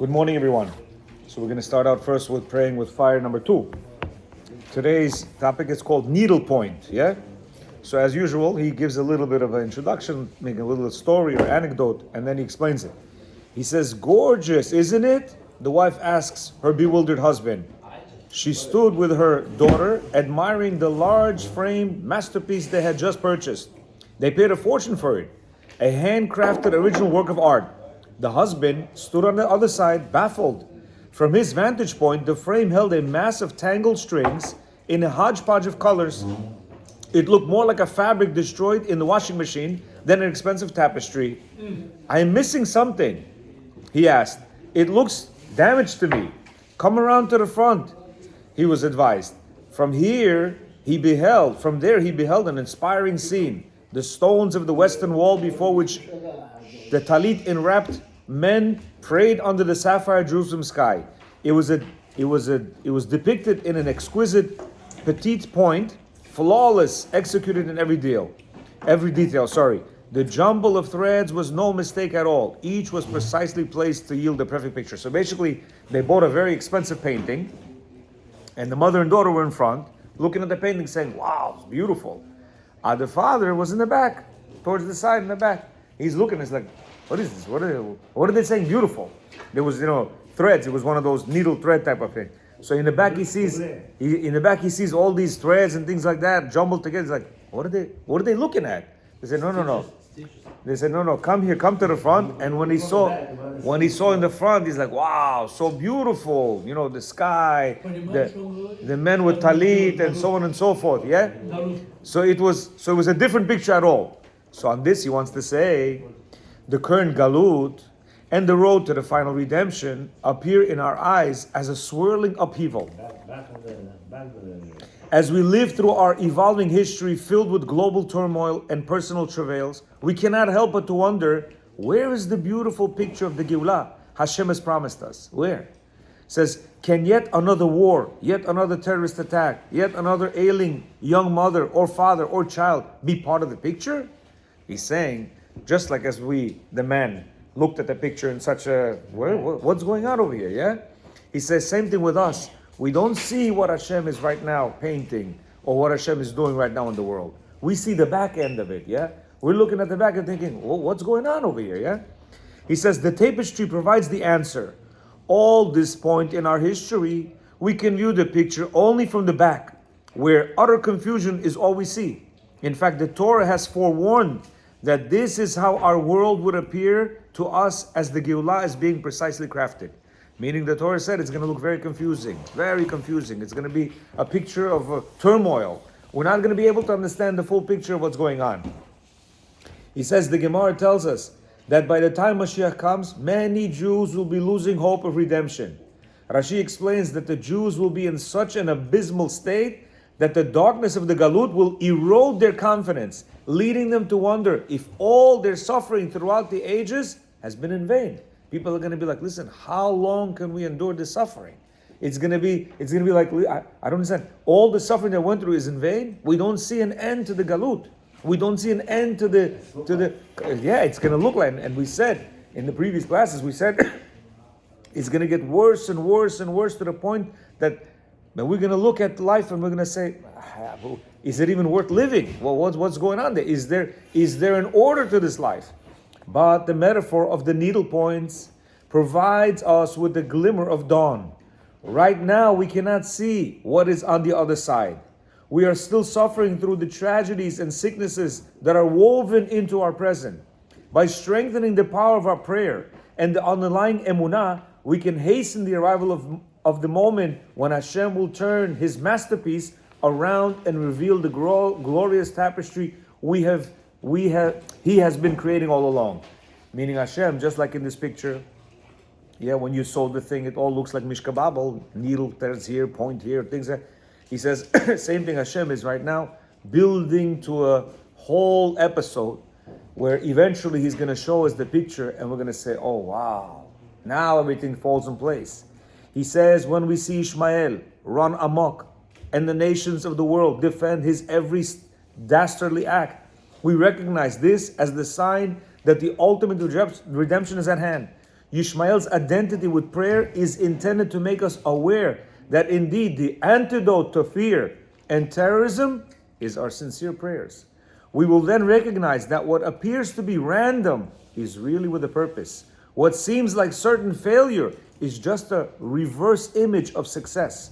Good morning, everyone. So we're going to start out first with praying with fire number 2. Today's topic is called Needlepoint, yeah? So as usual, he gives a little bit of an introduction, making a little story or anecdote, and then he explains it. He says, "Gorgeous, isn't it?" The wife asks her bewildered husband. She stood with her daughter, admiring the large frame masterpiece they had just purchased. They paid a fortune for it, a handcrafted original work of art. The husband stood on the other side, baffled. From his vantage point, the frame held a mass of tangled strings in a hodgepodge of colors. It looked more like a fabric destroyed in the washing machine than an expensive tapestry. "I am missing something," he asked. "It looks damaged to me. Come around to the front," he was advised. From there he beheld an inspiring scene. The stones of the western wall before which the talit enwrapped men prayed under the sapphire Jerusalem sky. It was depicted in an exquisite petite point, flawless, executed in every detail. The jumble of threads was no mistake at all. Each was precisely placed to yield the perfect picture. So basically, they bought a very expensive painting, and the mother and daughter were in front, looking at the painting, saying, "Wow, it's beautiful." The father was in the back, towards the side in the back. He's looking, it's like, what is this? What are they saying beautiful? There was, threads. It was one of those needle thread type of thing. So in the back he sees all these threads and things like that jumbled together. He's like, what are they looking at? They said, no. They said, no, come here, come to the front. And when he saw in the front, he's like, wow, so beautiful. The sky, the men with talit and so on and so forth. Yeah. So it was a different picture at all. So on this, he wants to say, the current galut and the road to the final redemption appear in our eyes as a swirling upheaval. As we live through our evolving history filled with global turmoil and personal travails, we cannot help but to wonder, where is the beautiful picture of the Geulah Hashem has promised us? Where? It says, can yet another war, yet another terrorist attack, yet another ailing young mother or father or child be part of the picture? He's saying, just like as we, the men, looked at the picture in such a, what's going on over here, yeah? He says, same thing with us. We don't see what Hashem is right now painting or what Hashem is doing right now in the world. We see the back end of it, yeah? We're looking at the back and thinking, well, what's going on over here, yeah? He says, the tapestry provides the answer. All this point in our history, we can view the picture only from the back, where utter confusion is all we see. In fact, the Torah has forewarned that this is how our world would appear to us as the Geulah is being precisely crafted. Meaning the Torah said it's going to look very confusing. It's going to be a picture of turmoil. We're not going to be able to understand the full picture of what's going on. He says, the Gemara tells us that by the time Mashiach comes, many Jews will be losing hope of redemption. Rashi explains that the Jews will be in such an abysmal state that the darkness of the Galut will erode their confidence, leading them to wonder if all their suffering throughout the ages has been in vain. People are going to be like, listen, how long can we endure this suffering? It's going to be like, I don't understand. All the suffering that went through is in vain. We don't see an end to the Galut. We don't see an end to the it's going to look like, and we said in the previous classes, we said it's going to get worse and worse and worse to the point that we're going to look at life and we're going to say, is it even worth living? Well, what's going on there? Is there an order to this life? But the metaphor of the needle points provides us with the glimmer of dawn. Right now, we cannot see what is on the other side. We are still suffering through the tragedies and sicknesses that are woven into our present. By strengthening the power of our prayer and the underlying emunah, we can hasten the arrival of the moment when Hashem will turn His masterpiece around and reveal the glorious tapestry He has been creating all along. Meaning Hashem, just like in this picture, when you sold the thing, it all looks like Mishka Babel, needle threads here, point here, things like that. He says, same thing Hashem is right now, building to a whole episode where eventually He's going to show us the picture and we're going to say, oh wow, now everything falls in place. He says, when we see Ishmael run amok and the nations of the world defend his every dastardly act, we recognize this as the sign that the ultimate redemption is at hand. Yishmael's identity with prayer is intended to make us aware that indeed the antidote to fear and terrorism is our sincere prayers. We will then recognize that what appears to be random is really with a purpose. What seems like certain failure is just a reverse image of success.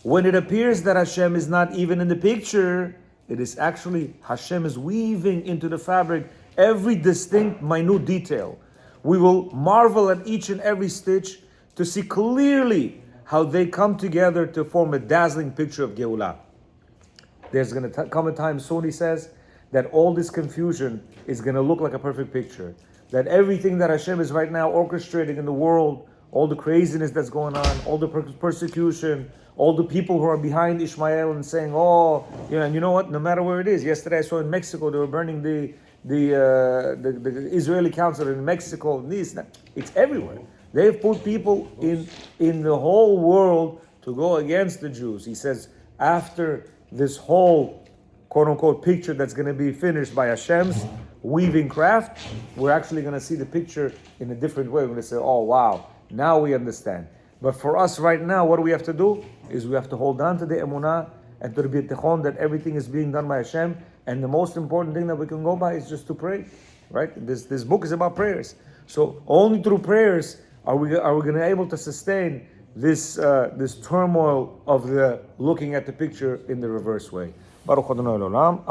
When it appears that Hashem is not even in the picture, it is actually Hashem is weaving into the fabric every distinct, minute detail. We will marvel at each and every stitch to see clearly how they come together to form a dazzling picture of Geulah. There's going to come a time soon, he says, that all this confusion is going to look like a perfect picture. That everything that Hashem is right now orchestrating in the world, all the craziness that's going on, all the persecution, all the people who are behind Ishmael and saying, oh, and you know what, no matter where it is. Yesterday I saw in Mexico, they were burning the Israeli consulate in Mexico. It's everywhere. They've put people in the whole world to go against the Jews. He says, after this whole quote-unquote picture that's going to be finished by Hashem's weaving craft, we're actually going to see the picture in a different way. We're going to say, oh wow, now we understand. But for us right now, what do we have to do? Is we have to hold on to the emunah and to the bitachon that everything is being done by Hashem. And the most important thing that we can go by is just to pray, right? This book is about prayers. So only through prayers are we going to be able to sustain this turmoil of the looking at the picture in the reverse way. Baruch Adonai Olam.